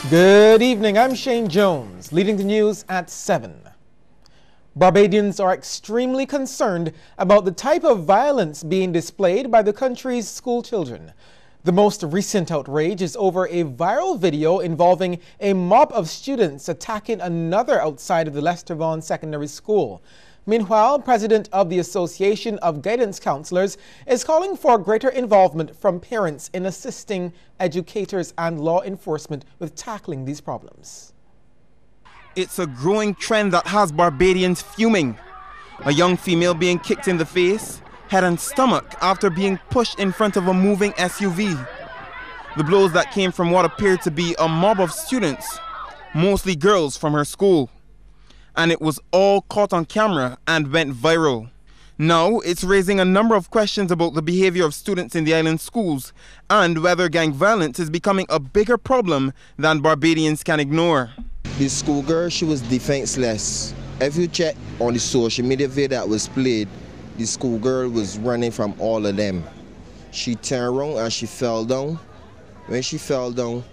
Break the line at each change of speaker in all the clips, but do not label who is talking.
Good evening, I'm Shane Jones, leading the news at 7. Barbadians are extremely concerned about the type of violence being displayed by the country's school children. The most recent outrage is over a viral video involving a mob of students attacking another outside of the Lester Vaughan Secondary School. Meanwhile, President of the Association of Guidance Counselors is calling for greater involvement from parents in assisting educators and law enforcement with tackling these problems.
It's a growing trend that has Barbadians fuming. A young female being kicked in the face, head and stomach after being pushed in front of a moving SUV. The blows that came from what appeared to be a mob of students, mostly girls from her school. And it was all caught on camera and went viral. Now, it's raising a number of questions about the behavior of students in the island schools and whether gang violence is becoming a bigger problem than Barbadians can ignore.
The schoolgirl, she was defenseless. If you check on the social media video that was played, the schoolgirl was running from all of them. She turned around and she fell down. When she fell down,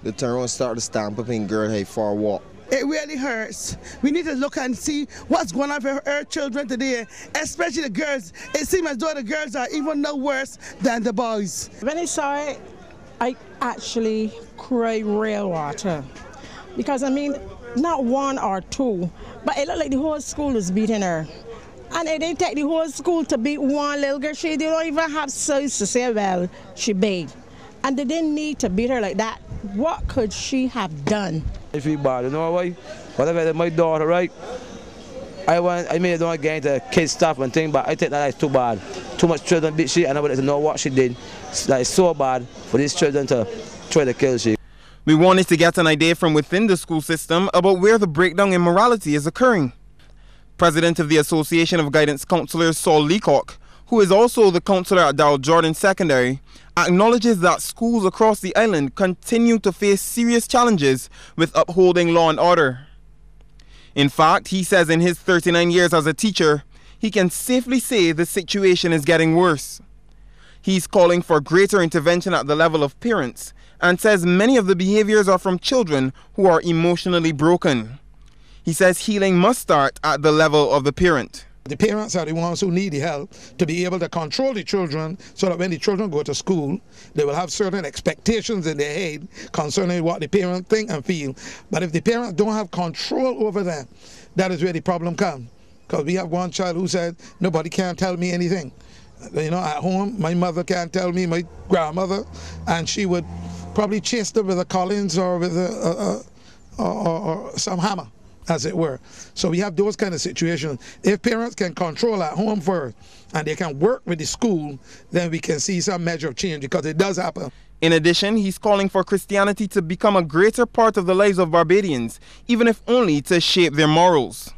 the turn around started to stamp up in girl head for a walk.
It really hurts. We need to look and see what's going on for our children today, especially the girls. It seems as though the girls are even no worse than the boys.
When I saw it, I actually cried real water. Because I mean, not one or two, but it looked like the whole school was beating her. And it didn't take the whole school to beat one little girl. They don't even have sense to say, well, she begged. And they didn't need to beat her like that. What could she have done?
I feel bad, you know why? Whatever my daughter, right? I may don't get into kids stuff and things, but I think that is too bad. Too much children beat she, and I wanted to know what she did. That is so bad for these children to try to kill she.
We wanted to get an idea from within the school system about where the breakdown in morality is occurring. President of the Association of Guidance Counselors, Saul Leacock, who is also the counselor at Darrell Jordan Secondary, acknowledges that schools across the island continue to face serious challenges with upholding law and order. In fact, he says in his 39 years as a teacher, he can safely say the situation is getting worse. He's calling for greater intervention at the level of parents and says many of the behaviors are from children who are emotionally broken. He says healing must start at the level of the parent.
The parents are the ones who need the help to be able to control the children so that when the children go to school, they will have certain expectations in their head concerning what the parents think and feel. But if the parents don't have control over them, that is where the problem comes. Because we have one child who said, nobody can tell me anything. You know, at home, my mother can't tell me, my grandmother, and she would probably chase them with a Collins or with or some hammer, as it were. So we have those kind of situations. If parents can control at home first and they can work with the school, then we can see some measure of change, because it does happen.
In addition, he's calling for Christianity to become a greater part of the lives of Barbadians, even if only to shape their morals.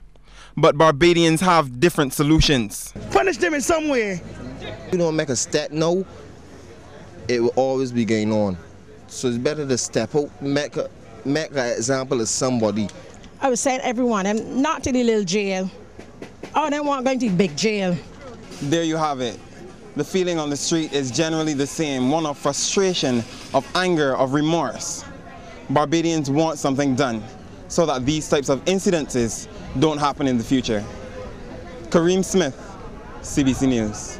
But Barbadians have different solutions.
Punish them in some way.
You don't make a step now, it will always be going on. So it's better to step out, make an example of somebody.
I was saying everyone, and not to the little jail. Oh, they want going to the big jail.
There you have it. The feeling on the street is generally the same, one of frustration, of anger, of remorse. Barbadians want something done so that these types of incidences don't happen in the future. Kareem Smith, CBC News.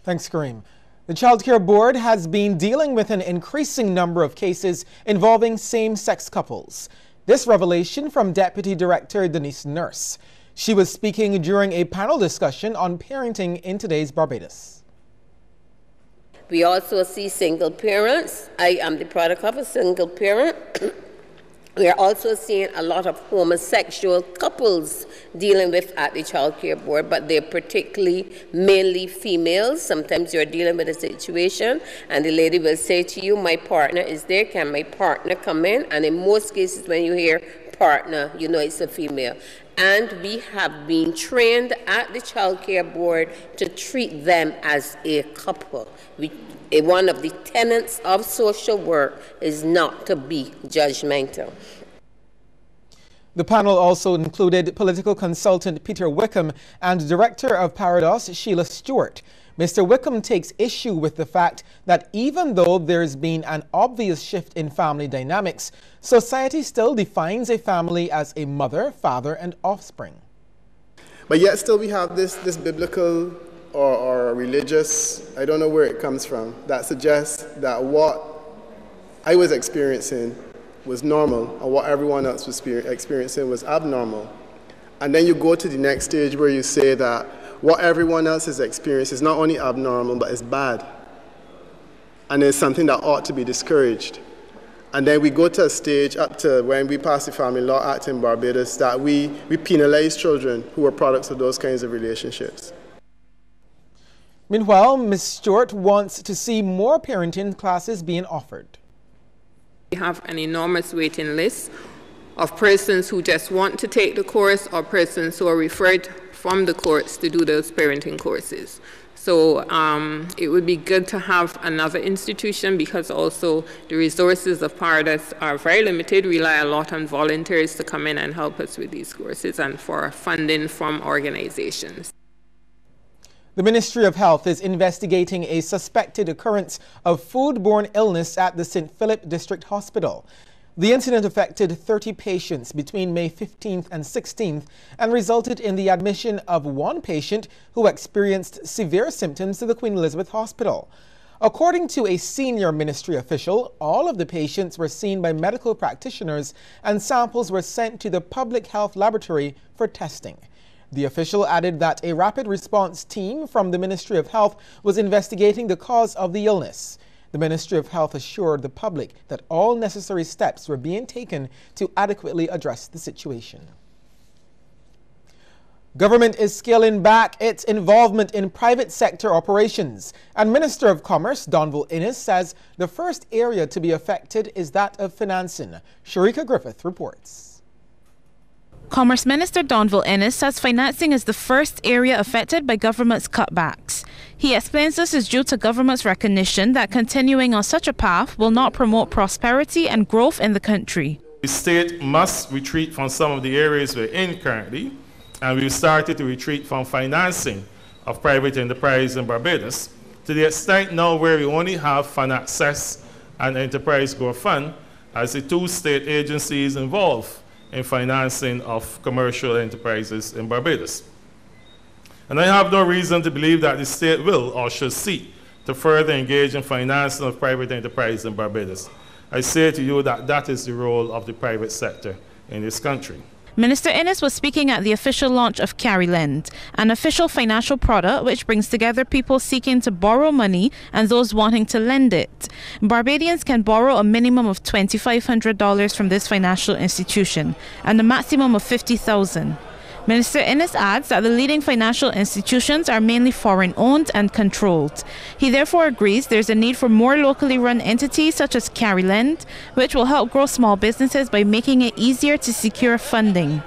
Thanks, Kareem. The Child Care Board has been dealing with an increasing number of cases involving same-sex couples. This revelation from Deputy Director Denise Nurse. She was speaking during a panel discussion on parenting in today's Barbados.
We also see single parents. I am the product of a single parent. We are also seeing a lot of homosexual couples dealing with at the Child Care Board, but they're particularly mainly females. Sometimes you're dealing with a situation and the lady will say to you, my partner is there, can my partner come in? And in most cases when you hear partner, you know it's a female. And we have been trained at the Child Care Board to treat them as a couple. One of the tenets of social work is not to be judgmental.
The panel also included political consultant Peter Wickham and Director of Parados, Sheila Stewart. Mr. Wickham takes issue with the fact that even though there's been an obvious shift in family dynamics, society still defines a family as a mother, father, and offspring.
But yet still we have this biblical or religious, I don't know where it comes from, that suggests that what I was experiencing was normal and what everyone else was experiencing was abnormal. And then you go to the next stage where you say that what everyone else has experienced is not only abnormal, but it's bad. And it's something that ought to be discouraged. And then we go to a stage up to when we pass the Family Law Act in Barbados that we penalize children who are products of those kinds of relationships.
Meanwhile, Ms. Stewart wants to see more parenting classes being offered.
We have an enormous waiting list of persons who just want to take the course or persons who are referred from the courts to do those parenting courses. So it would be good to have another institution because also the resources of Paradise are very limited. We rely a lot on volunteers to come in and help us with these courses and for funding from organizations.
The Ministry of Health is investigating a suspected occurrence of foodborne illness at the St. Philip District Hospital. The incident affected 30 patients between May 15th and 16th and resulted in the admission of one patient who experienced severe symptoms to the Queen Elizabeth Hospital. According to a senior ministry official, all of the patients were seen by medical practitioners and samples were sent to the Public Health Laboratory for testing. The official added that a rapid response team from the Ministry of Health was investigating the cause of the illness. The Ministry of Health assured the public that all necessary steps were being taken to adequately address the situation. Government is scaling back its involvement in private sector operations, and Minister of Commerce Donville Innes says the first area to be affected is that of financing. Sharika Griffith reports.
Commerce Minister Donville Innes says financing is the first area affected by government's cutbacks. He explains this is due to government's recognition that continuing on such a path will not promote prosperity and growth in the country.
The state must retreat from some of the areas we're in currently, and we've started to retreat from financing of private enterprise in Barbados to the extent now where we only have Fund Access and Enterprise Growth Fund as the two state agencies involved in financing of commercial enterprises in Barbados. And I have no reason to believe that the state will or should seek to further engage in financing of private enterprise in Barbados. I say to you that that is the role of the private sector in this country.
Minister Innes was speaking at the official launch of Carry Lend, an official financial product which brings together people seeking to borrow money and those wanting to lend it. Barbadians can borrow a minimum of $2,500 from this financial institution and a maximum of $50,000. Minister Innes adds that the leading financial institutions are mainly foreign-owned and controlled. He therefore agrees there's a need for more locally run entities such as Carry Lend, which will help grow small businesses by making it easier to secure funding.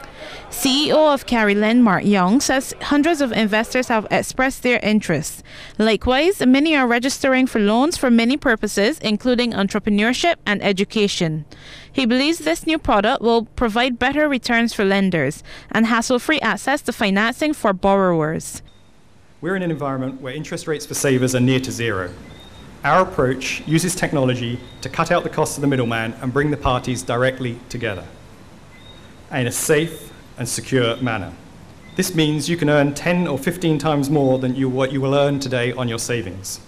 CEO of Carry Lend, Mark Young, says hundreds of investors have expressed their interest. Likewise, many are registering for loans for many purposes, including entrepreneurship and education. He believes this new product will provide better returns for lenders and hassle-free access to financing for borrowers.
We're in an environment where interest rates for savers are near to zero. Our approach uses technology to cut out the costs of the middleman and bring the parties directly together in a safe and secure manner. This means you can earn 10 or 15 times more than what you will earn today on your savings.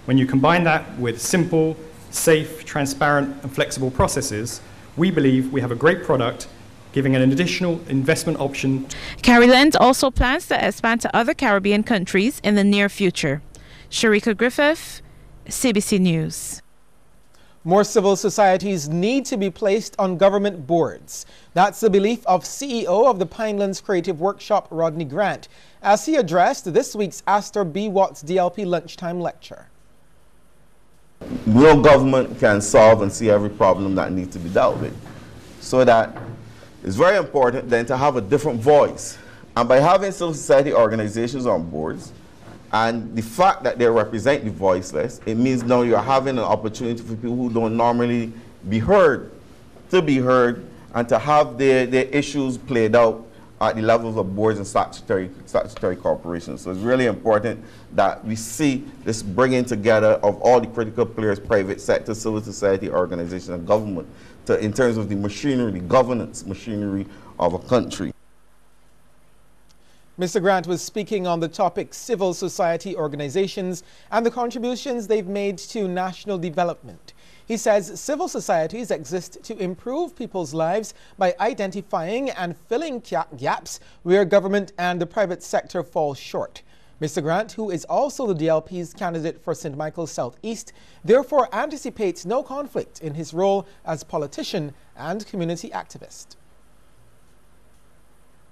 When you combine that with simple, safe, transparent, and flexible processes, we believe we have a great product, giving an additional investment option.
Carry Lend also plans to expand to other Caribbean countries in the near future. Sharika Griffith, Cbc News.
More civil societies need to be placed on government boards. That's the belief of CEO of the Pinelands Creative Workshop, Rodney Grant, as he addressed this week's Astor B. Watts DLP Lunchtime Lecture.
No government can solve and see every problem that needs to be dealt with. So that it's very important then to have a different voice. And by having civil society organizations on boards, and the fact that they represent the voiceless, it means now you're having an opportunity for people who don't normally be heard, to be heard and to have their issues played out at the levels of boards and statutory corporations. So it's really important that we see this bringing together of all the critical players, private sector, civil society, organizations, and government, in terms of the machinery, the governance machinery of a country.
Mr. Grant was speaking on the topic civil society organizations and the contributions they've made to national development. He says civil societies exist to improve people's lives by identifying and filling gaps where government and the private sector fall short. Mr. Grant, who is also the DLP's candidate for St. Michael's Southeast, therefore anticipates no conflict in his role as politician and community activist.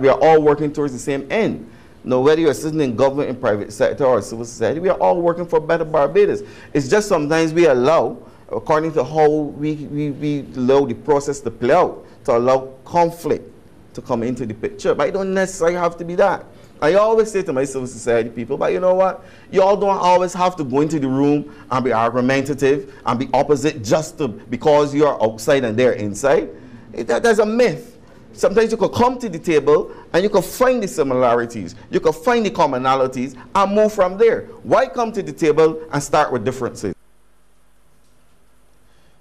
We are all working towards the same end. Now, whether you're sitting in government, in private sector, or civil society, we are all working for better Barbados. It's just sometimes we allow, according to how we allow the process to play out, to allow conflict to come into the picture. But it don't necessarily have to be that. I always say to my civil society people, but you know what? You all don't always have to go into the room and be argumentative and be opposite just because you're outside and they're inside. That's a myth. Sometimes you could come to the table and you could find the similarities, you could find the commonalities and move from there. Why come to the table and start with differences?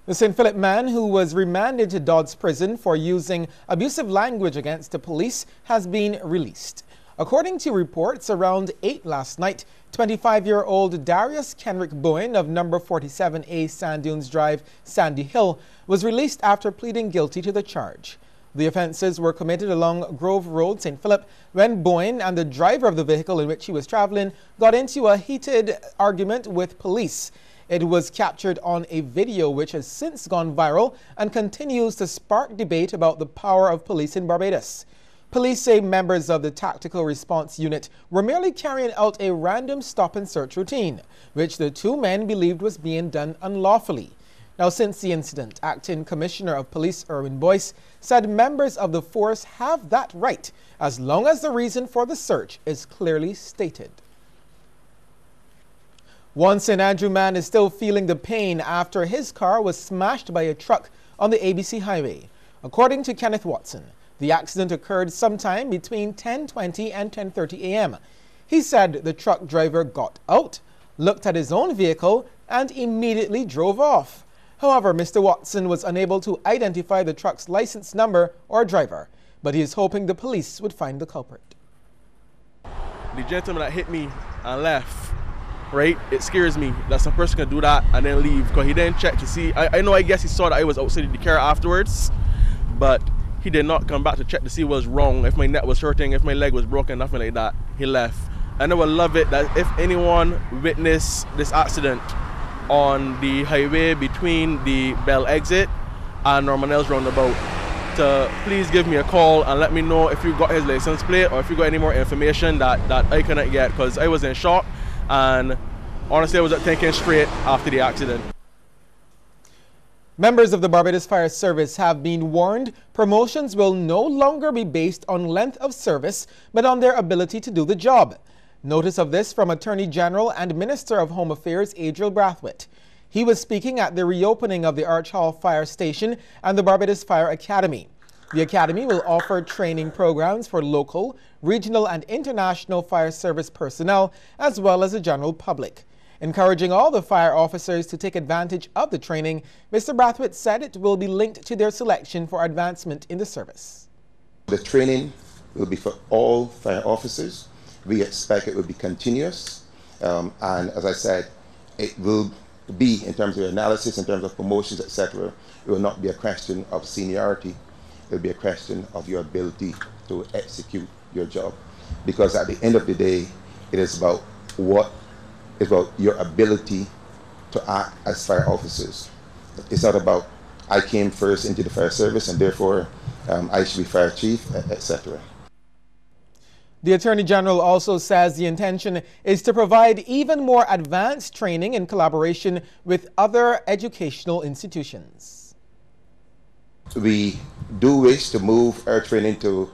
The St. Philip man who was remanded to Dodds Prison for using abusive language against the police has been released. According to reports, around 8 last night, 25-year-old Darius Kenrick Bowen of number 47A Sand Dunes Drive, Sandy Hill, was released after pleading guilty to the charge. The offenses were committed along Grove Road, St. Philip, when Bowen and the driver of the vehicle in which he was traveling got into a heated argument with police. It was captured on a video which has since gone viral and continues to spark debate about the power of police in Barbados. Police say members of the Tactical Response Unit were merely carrying out a random stop-and-search routine, which the two men believed was being done unlawfully. Now, since the incident, Acting Commissioner of Police Erwin Boyce said members of the force have that right as long as the reason for the search is clearly stated. One St. Andrew man is still feeling the pain after his car was smashed by a truck on the ABC highway. According to Kenneth Watson, the accident occurred sometime between 10:20 and 10:30 a.m. He said the truck driver got out, looked at his own vehicle, and immediately drove off. However, Mr. Watson was unable to identify the truck's license number or driver, but he is hoping the police would find the culprit.
The gentleman that hit me and left, right, it scares me that some person can do that and then leave, because he didn't check to see. I guess he saw that I was outside the car afterwards, but he did not come back to check to see what was wrong, if my neck was hurting, if my leg was broken, nothing like that. He left. And I would love it that if anyone witnessed this accident on the highway between the Bell exit and Normanel's roundabout, to please give me a call and let me know if you got his license plate or if you got any more information that I couldn't get, because I was in shock and honestly I was thinking straight after the accident.
Members of the Barbados Fire Service have been warned promotions will no longer be based on length of service but on their ability to do the job. Notice of this from Attorney General and Minister of Home Affairs Adriel Brathwaite. He was speaking at the reopening of the Arch Hall Fire Station and the Barbados Fire Academy. The Academy will offer training programs for local, regional and international fire service personnel as well as the general public. Encouraging all the fire officers to take advantage of the training, Mr. Brathwaite said it will be linked to their selection for advancement in the service.
The training will be for all fire officers. We expect it will be continuous, and as I said, it will be, in terms of analysis, in terms of promotions, etc., it will not be a question of seniority. It will be a question of your ability to execute your job. Because at the end of the day, it is about your ability to act as fire officers. It's not about, I came first into the fire service and therefore I should be fire chief, etc.
The Attorney General also says the intention is to provide even more advanced training in collaboration with other educational institutions.
We do wish to move our training to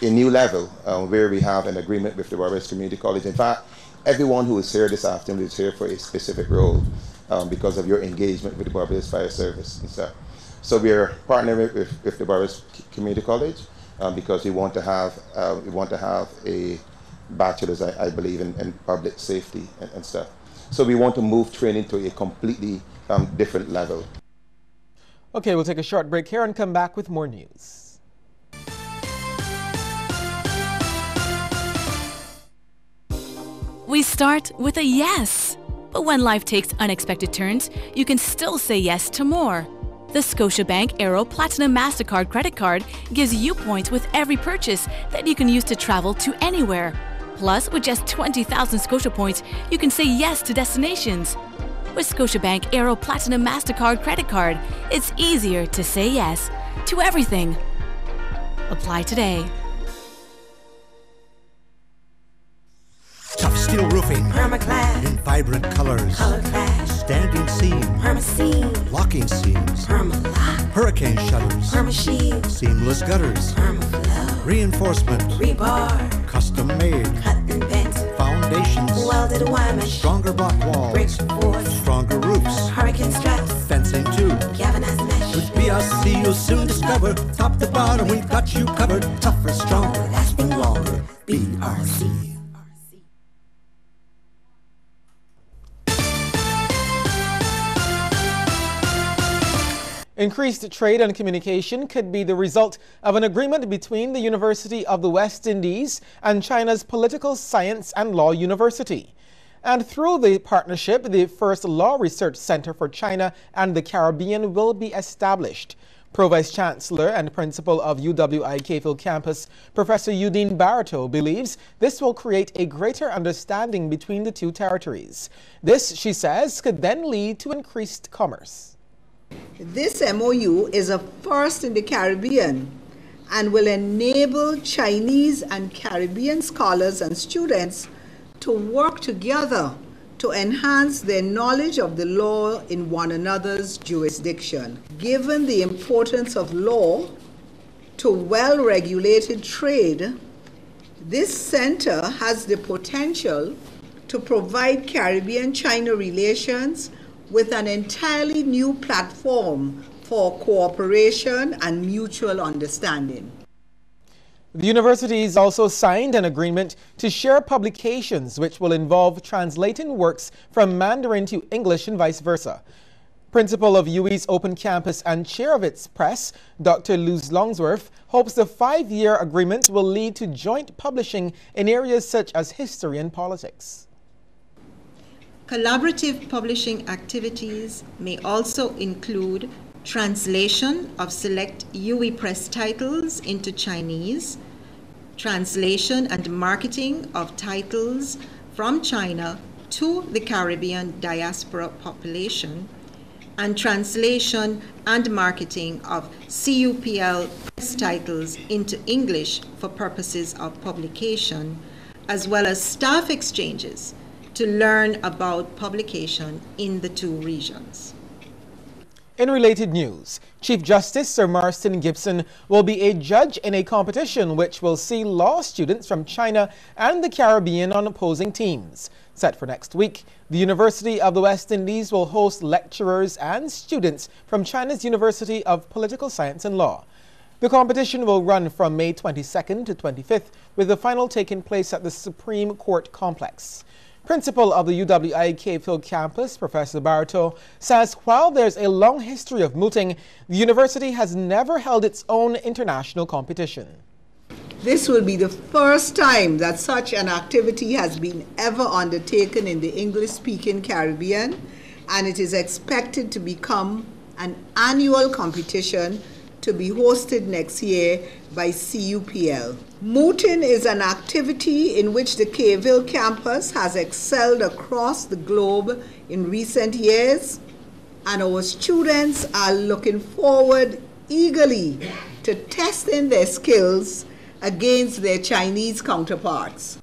a new level where we have an agreement with the Barbados Community College. In fact, everyone who is here this afternoon is here for a specific role because of your engagement with the Barbados Fire Service. And so we are partnering with the Barbados Community College, because we want to have a bachelor's, I believe, in public safety and stuff. So we want to move training to a completely different level.
Okay, we'll take a short break here and come back with more news.
We start with a yes. But when life takes unexpected turns, you can still say yes to more. The Scotiabank Aero Platinum MasterCard credit card gives you points with every purchase that you can use to travel to anywhere. Plus, with just 20,000 Scotia points, you can say yes to destinations. With Scotiabank Aero Platinum MasterCard credit card, it's easier to say yes to everything. Apply today.
Tough steel roofing,
Permaclad,
in vibrant colors,
Color Clash,
standing seam,
Permaseam,
locking seams,
Permalock,
hurricane shutters,
Permashield,
seamless gutters,
Permaflow,
reinforcement,
Rebar,
custom made,
cut and bent,
foundations,
welded wire mesh,
stronger block walls,
brick board,
stronger roofs,
hurricane straps,
fencing too,
galvanized mesh.
With BRC you'll soon discover, top to bottom we've got you covered, tougher, stronger, lasting longer, BRC.
Increased trade and communication could be the result of an agreement between the University of the West Indies and China's Political Science and Law University. And through the partnership, the first law research center for China and the Caribbean will be established. Pro-Vice Chancellor and Principal of UWI-Cayfield Campus, Professor Eudine Barreto, believes this will create a greater understanding between the two territories. This, she says, could then lead to increased commerce.
This MOU is a first in the Caribbean and will enable Chinese and Caribbean scholars and students to work together to enhance their knowledge of the law in one another's jurisdiction. Given the importance of law to well-regulated trade, this center has the potential to provide Caribbean-China relations with an entirely new platform for cooperation and mutual understanding.
The universities also signed an agreement to share publications which will involve translating works from Mandarin to English and vice versa. Principal of UWI's Open Campus and chair of its press, Dr. Luz Longsworth, hopes the 5-year agreement will lead to joint publishing in areas such as history and politics.
Collaborative publishing activities may also include translation of select UWI Press titles into Chinese, translation and marketing of titles from China to the Caribbean diaspora population, and translation and marketing of CUPL Press titles into English for purposes of publication, as well as staff exchanges to learn about publication in the two regions.
In related news, Chief Justice Sir Marston Gibson will be a judge in a competition which will see law students from China and the Caribbean on opposing teams. Set for next week, the University of the West Indies will host lecturers and students from China's University of Political Science and Law. The competition will run from May 22nd to 25th, with the final taking place at the Supreme Court Complex. Principal of the UWI-Cayfield Campus, Professor Barreto, says while there's a long history of mooting, the university has never held its own international competition.
This will be the first time that such an activity has been ever undertaken in the English-speaking Caribbean, and it is expected to become an annual competition to be hosted next year by CUPL. Mooting is an activity in which the Cayfield campus has excelled across the globe in recent years, and our students are looking forward eagerly to testing their skills against their Chinese counterparts.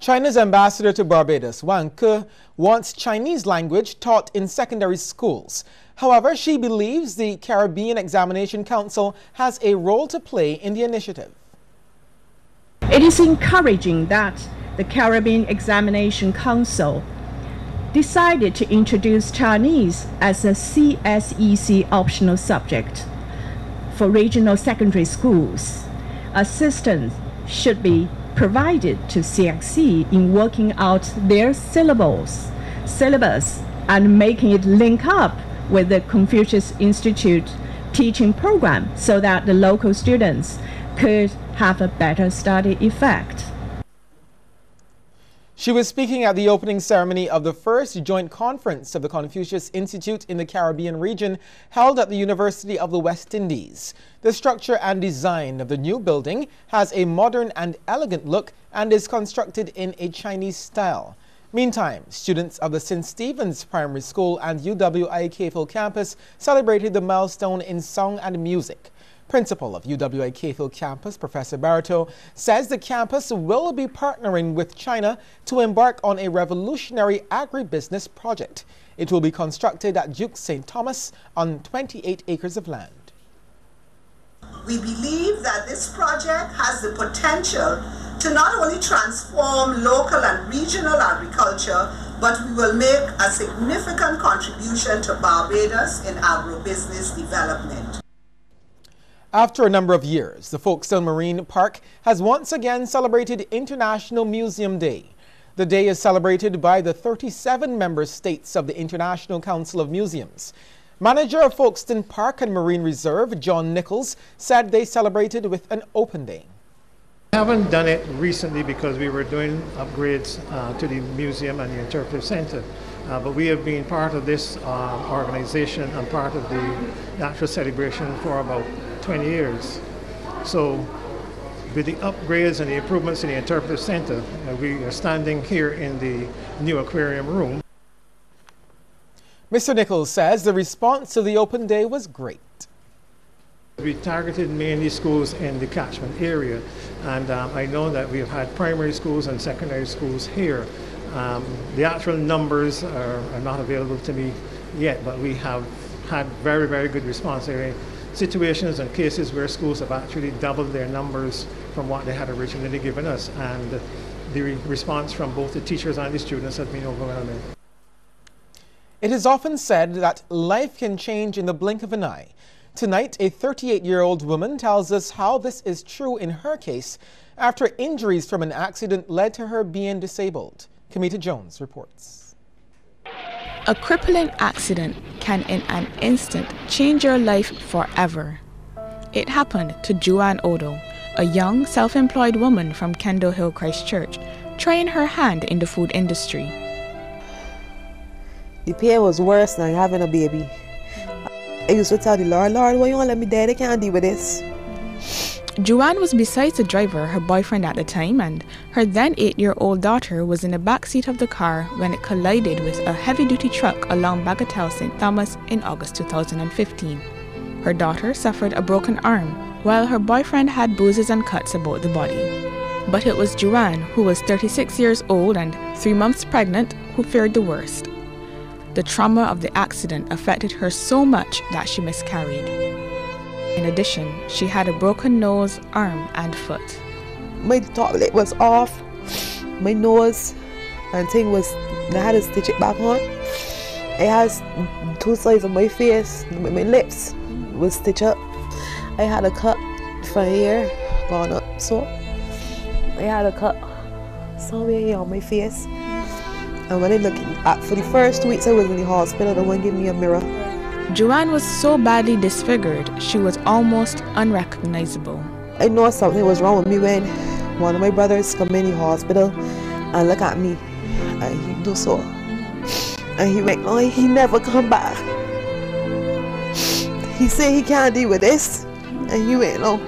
China's ambassador to Barbados, Wang Ke, wants Chinese language taught in secondary schools. However, she believes the Caribbean Examination Council has a role to play in the initiative.
It is encouraging that the Caribbean Examination Council decided to introduce Chinese as a CSEC optional subject. for regional secondary schools. Assistance should be provided to CXC in working out their syllabus and making it link up with the Confucius Institute teaching program so that the local students could have a better study effect.
She was speaking at the opening ceremony of the first joint conference of the Confucius Institute in the Caribbean region held at the University of the West Indies. The structure and design of the new building has a modern and elegant look and is constructed in a Chinese style. Meantime, students of the St. Stephen's Primary School and UWI-Cayfield campus celebrated the milestone in song and music. Principal of UWI-Cayfield campus, Professor Barreto, says the campus will be partnering with China to embark on a revolutionary agribusiness project. It will be constructed at Duke St. Thomas on 28 acres of land.
We believe that this project has the potential to not only transform local and regional agriculture, but we will make a significant contribution to Barbados in agribusiness development.
After a number of years, the Folkston Marine Park has once again celebrated International Museum Day. The day is celebrated by the 37 member states of the International Council of Museums. Manager of Folkston Park and Marine Reserve, John Nichols, said they celebrated with an open day.
We haven't done it recently because we were doing upgrades to the museum and the interpretive center. But we have been part of this organization and part of the actual celebration for about 20 years. So with the upgrades and the improvements in the interpretive center, we are standing here in the new aquarium room.
Mr. Nichols says the response to the open day was great.
We targeted mainly schools in the catchment area, and I know that we have had primary schools and secondary schools here. The actual numbers are not available to me yet, but we have had very, very good response. There are situations and cases where schools have actually doubled their numbers from what they had originally given us, and the response from both the teachers and the students has been overwhelming.
It is often said that life can change in the blink of an eye. Tonight, a 38-year-old woman tells us how this is true in her case after injuries from an accident led to her being disabled. Kamita Jones reports.
A crippling accident can in an instant change your life forever. It happened to Joanne Odo, a young self-employed woman from Kendall Hill, Christchurch, trying her hand in the food industry.
The pain was worse than having a baby. I used to tell the Lord, why you won't let me die? I can't deal with this.
Joanne was beside the driver, her boyfriend at the time, and her then 8-year-old daughter was in the back seat of the car when it collided with a heavy-duty truck along Bagatelle St. Thomas in August 2015. Her daughter suffered a broken arm, while her boyfriend had bruises and cuts about the body. But it was Joanne, who was 36 years old and 3 months pregnant, who feared the worst. The trauma of the accident affected her so much that she miscarried. In addition, she had a broken nose, arm, and foot.
My top lip was off, my nose and thing was, I had to stitch it back on. It has 2 sides of my face, my lips was stitched up. I had a cut from here, gone up, so I had a cut somewhere here on my face. And when I look at, for the first 2 weeks I was in the hospital, the one gave me a mirror.
Joanne was so badly disfigured, she was almost unrecognizable.
I know something was wrong with me when one of my brothers come in the hospital and look at me, and he do so. And he went, oh, he never come back. He said he can't deal with this, and he went, no.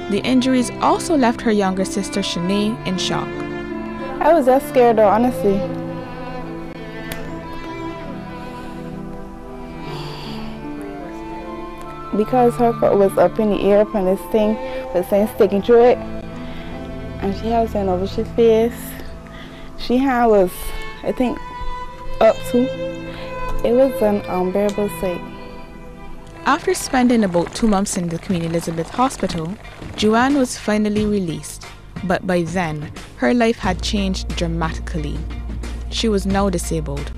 The injuries also left her younger sister Shanae in shock.
I was just scared though, honestly. Because her foot was up in the air from this thing, but saying sticking through it. And she had something over her face. She had was, I think, up to. It was an unbearable sight.
After spending about 2 months in the Queen Elizabeth Hospital, Joanne was finally released. But by then, her life had changed dramatically. She was now disabled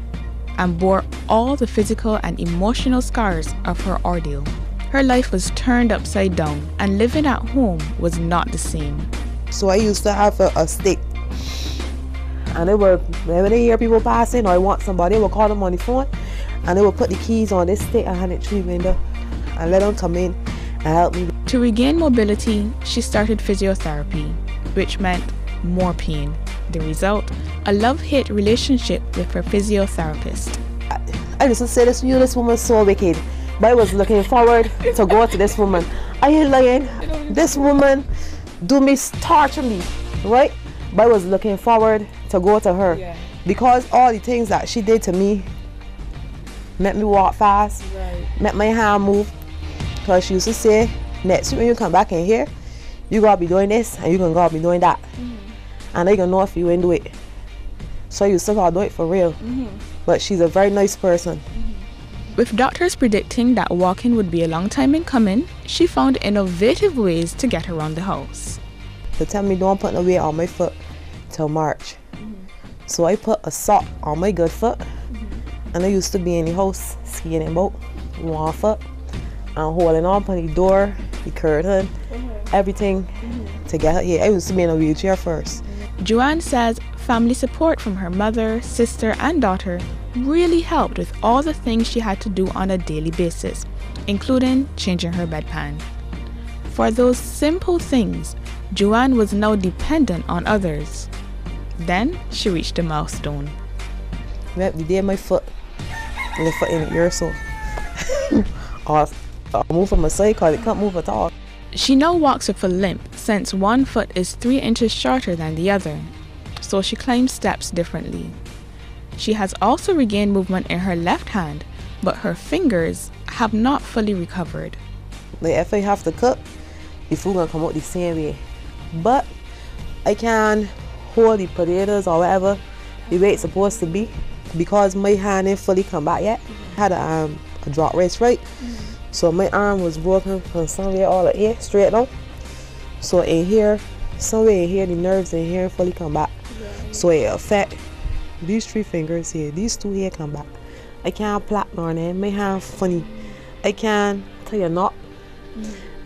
and bore all the physical and emotional scars of her ordeal. her life was turned upside down and living at home was not the same.
So I used to have a stick. And whenever they hear people passing or I want somebody, I would call them on the phone and they would put the keys on this stick and hand it through the window and let them come in and help me.
To regain mobility, she started physiotherapy, which meant more pain. The result, a love-hate relationship with her physiotherapist.
I used to say this woman's so wicked, but I was looking forward to go to this woman. I ain't lying. This woman torture me, right? But I was looking forward to go to her because all the things that she did to me made me walk fast, made my hand move. Because she used to say, next week when you come back in here, you gotta be doing this and you gotta be doing that. And I gonna know if you ain't do it. So you still gotta do it for real. But she's a very nice person.
With doctors predicting that walking would be a long time in coming, she found innovative ways to get around the house.
They tell me don't put no weight on my foot till March. So I put a sock on my good foot and I used to be in the house skiing in boat, one foot and holding on the door, the curtain, everything to get her here. I used to be in a wheelchair first.
Joanne says family support from her mother, sister and daughter really helped with all the things she had to do on a daily basis, including changing her bedpan. For those simple things, Joanne was now dependent on others. Then she reached a milestone.
The day my foot, and the foot in the ear, so I move from my side because it can't move at all.
She now walks with a limp since one foot is 3 inches shorter than the other, so she climbs steps differently. She has also regained movement in her left hand, but her fingers have not fully recovered.
Like if I have to cook, the food gonna come out the same way. But I can hold the potatoes or whatever the way it's supposed to be because my hand ain't fully come back yet. I had a drop wrist, right? So my arm was broken from somewhere all the way straight down. So in here, somewhere in here, the nerves in here fully come back. So it affect these 3 fingers here. These 2 here come back. I can't plait nor anything. My hand funny. I can't tie a knot.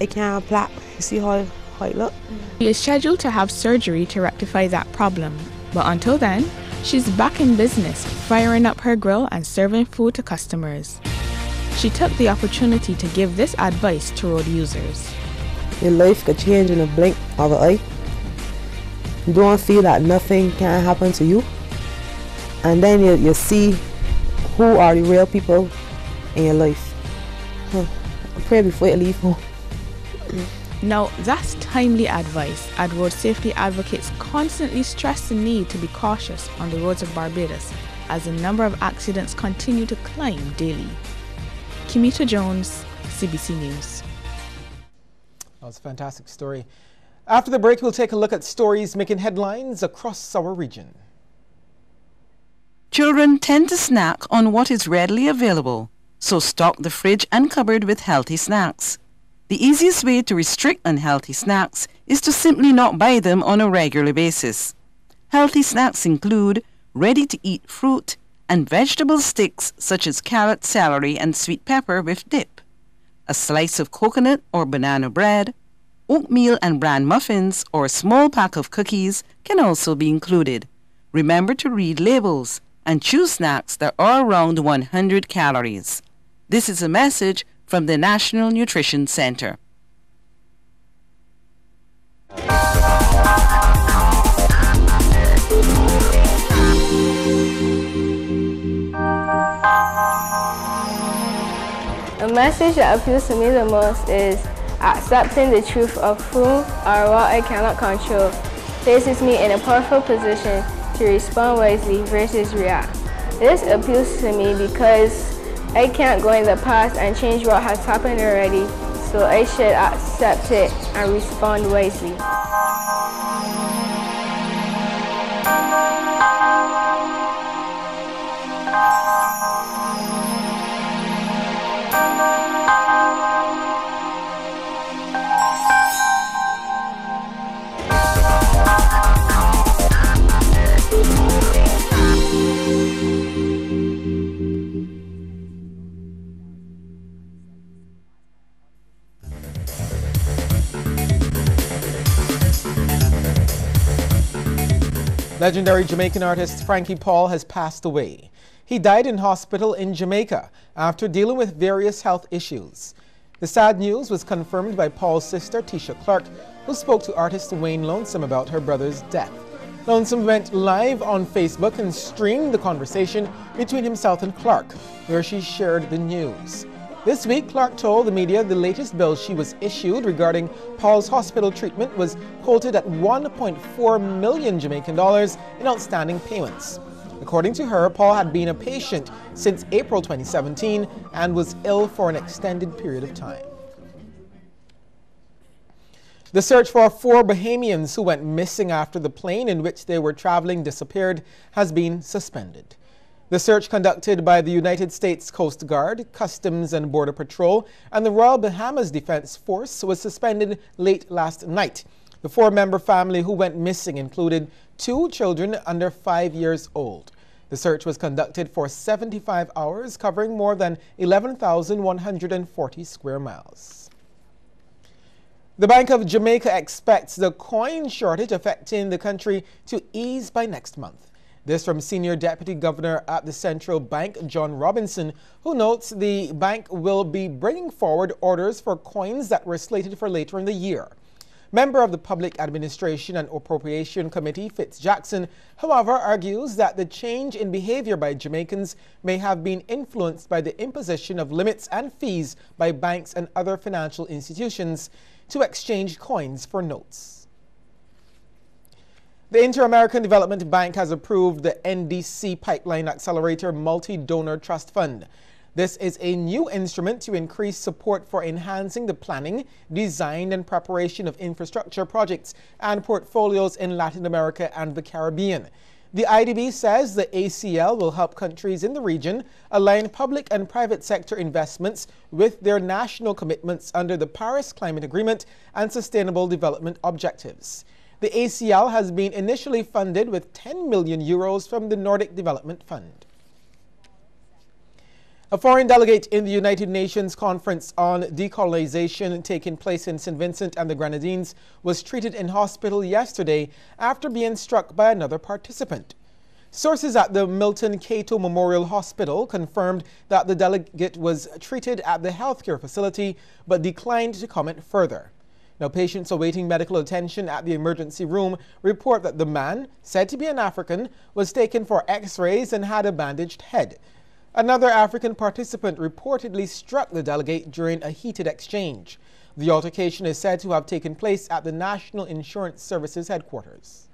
I can't plait. You see how it look?
She is scheduled to have surgery to rectify that problem. But until then, she's back in business, firing up her grill and serving food to customers. She took the opportunity to give this advice to road users.
Your life could change in a blink of an eye. You don't feel that nothing can happen to you. And then you see who are the real people in your life. Pray before you leave home.
Now, that's timely advice, as road safety advocates constantly stress the need to be cautious on the roads of Barbados as the number of accidents continue to climb daily. Kimita Jones, CBC News.
That was a fantastic story. After the break, we'll take a look at stories making headlines across our region.
Children tend to snack on what is readily available, so stock the fridge and cupboard with healthy snacks. The easiest way to restrict unhealthy snacks is to simply not buy them on a regular basis. Healthy snacks include ready-to-eat fruit and vegetable sticks such as carrot, celery, and sweet pepper with dip, a slice of coconut or banana bread, oatmeal and bran muffins, or a small pack of cookies can also be included. Remember to read labels and choose snacks that are around 100 calories. This is a message from the National Nutrition Center.
The message that appeals to me the most is accepting the truth of who or what I cannot control places me in a powerful position to respond wisely versus react. This appeals to me because I can't go in the past and change what has happened already, so I should accept it and respond wisely.
Legendary Jamaican artist Frankie Paul has passed away. He died in hospital in Jamaica after dealing with various health issues. The sad news was confirmed by Paul's sister, Tisha Clark, who spoke to artist Wayne Lonesome about her brother's death. Lonesome went live on Facebook and streamed the conversation between himself and Clark, where she shared the news. This week, Clark told the media the latest bill she was issued regarding Paul's hospital treatment was quoted at 1.4 million Jamaican dollars in outstanding payments. According to her, Paul had been a patient since April 2017 and was ill for an extended period of time. The search for 4 Bahamians who went missing after the plane in which they were traveling disappeared has been suspended. The search conducted by the United States Coast Guard, Customs and Border Patrol, and the Royal Bahamas Defense Force was suspended late last night. The 4-member family who went missing included 2 children under 5 years old. The search was conducted for 75 hours, covering more than 11,140 square miles. The Bank of Jamaica expects the coin shortage affecting the country to ease by next month. This from Senior Deputy Governor at the Central Bank, John Robinson, who notes the bank will be bringing forward orders for coins that were slated for later in the year. Member of the Public Administration and Appropriation Committee, Fitz Jackson, however, argues that the change in behavior by Jamaicans may have been influenced by the imposition of limits and fees by banks and other financial institutions to exchange coins for notes. The Inter-American Development Bank has approved the NDC Pipeline Accelerator Multi-Donor Trust Fund. This is a new instrument to increase support for enhancing the planning, design, and preparation of infrastructure projects and portfolios in Latin America and the Caribbean. The IDB says the ACL will help countries in the region align public and private sector investments with their national commitments under the Paris Climate Agreement and Sustainable Development Objectives. The ACL has been initially funded with 10 million euros from the Nordic Development Fund. A foreign delegate in the United Nations Conference on Decolonization taking place in St. Vincent and the Grenadines was treated in hospital yesterday after being struck by another participant. Sources at the Milton Cato Memorial Hospital confirmed that the delegate was treated at the healthcare facility but declined to comment further. Now, patients awaiting medical attention at the emergency room report that the man, said to be an African, was taken for x-rays and had a bandaged head. Another African participant reportedly struck the delegate during a heated exchange. The altercation is said to have taken place at the National Insurance Services headquarters.